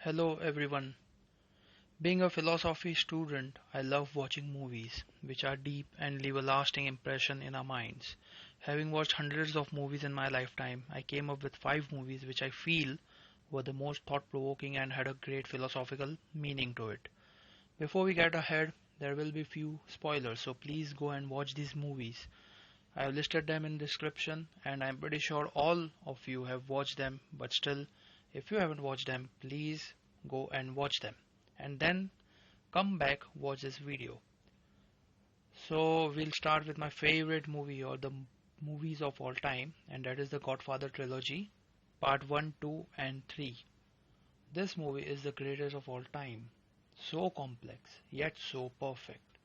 Hello everyone. Being a philosophy student, I love watching movies which are deep and leave a lasting impression in our minds. Having watched hundreds of movies in my lifetime, I came up with 5 movies which I feel were the most thought provoking and had a great philosophical meaning to it. Before we get ahead, there will be few spoilers, so please go and watch these movies. I have listed them in description and I'm pretty sure all of you have watched them, but still if you haven't watched them, please go and watch them and then come back watch this video. So we'll start with my favorite movie or the movies of all time, and that is the Godfather trilogy, part 1, 2 and 3. This movie is the greatest of all time. So complex, yet so perfect.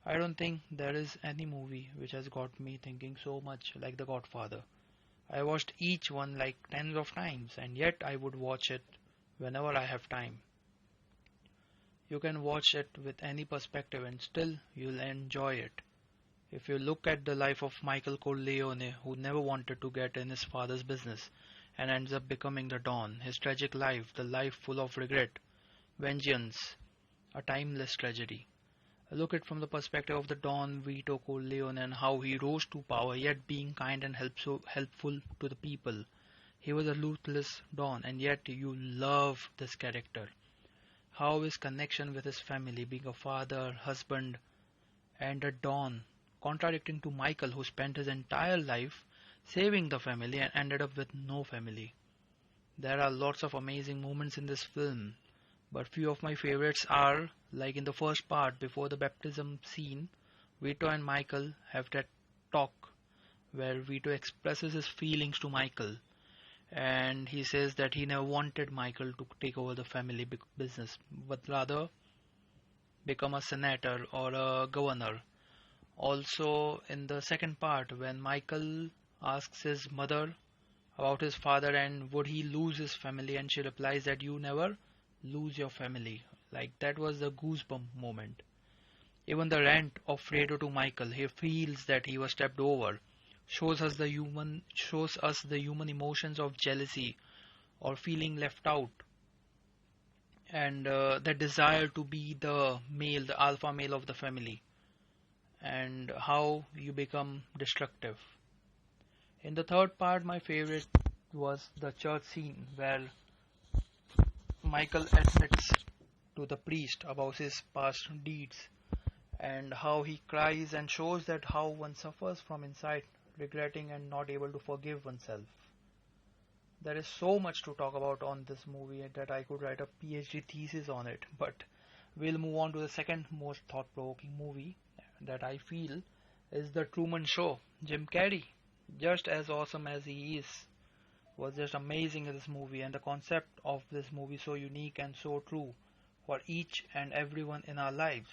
I don't think there is any movie which has got me thinking so much like The Godfather. I watched each one like tens of times, and yet I would watch it whenever I have time. You can watch it with any perspective and still you'll enjoy it. If you look at the life of Michael Corleone, who never wanted to get in his father's business and ends up becoming the Don, his tragic life, the life full of regret, vengeance, a timeless tragedy. Look at from the perspective of the Don Vito Corleone and how he rose to power yet being kind and helpful to the people. He was a ruthless Don and yet you love this character. How his connection with his family, being a father, husband, and a Don, contradicting to Michael, who spent his entire life saving the family and ended up with no family. There are lots of amazing moments in this film, but few of my favorites are like in the first part before the baptism scene, Vito and Michael have that talk where Vito expresses his feelings to Michael and he says that he never wanted Michael to take over the family business, but rather become a senator or a governor. Also, in the second part, when Michael asks his mother about his father and would he lose his family, and she replies that you never lose your family. Like that was the goosebump moment. Even the rant of Fredo to Michael, he feels that he was stepped over, shows us the human emotions of jealousy or feeling left out, and the desire to be the male, the alpha male of the family, and how you become destructive. In the third part, my favorite was the church scene where Michael admits to the priest about his past deeds and how he cries and shows that how one suffers from inside, regretting and not able to forgive oneself. There is so much to talk about on this movie that I could write a PhD thesis on it, but we'll move on to the second most thought provoking movie that I feel is The Truman Show. Jim Carrey, just as awesome as he is, was just amazing in this movie, and the concept of this movie so unique and so true for each and everyone in our lives.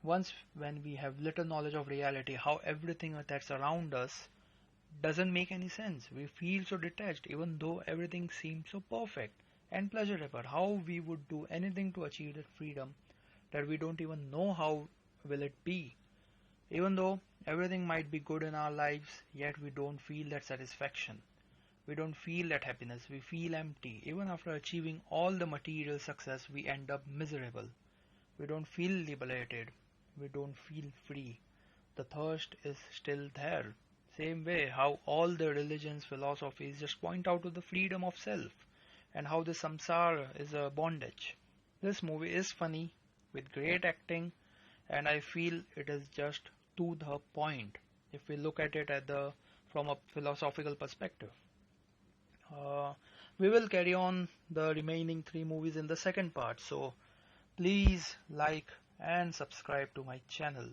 Once, when we have little knowledge of reality, how everything that's around us doesn't make any sense. We feel so detached, even though everything seems so perfect and pleasurable. How we would do anything to achieve that freedom that we don't even know how will it be. Even though everything might be good in our lives, yet we don't feel that satisfaction. We don't feel that happiness. We feel empty. Even after achieving all the material success, we end up miserable. We don't feel liberated. We don't feel free. The thirst is still there. Same way how all the religions, philosophies just point out to the freedom of self and how the samsara is a bondage. This movie is funny with great acting, and I feel it is just to the point if we look at it from a philosophical perspective. Uh, we will carry on the remaining 3 movies in the second part, so please like and subscribe to my channel.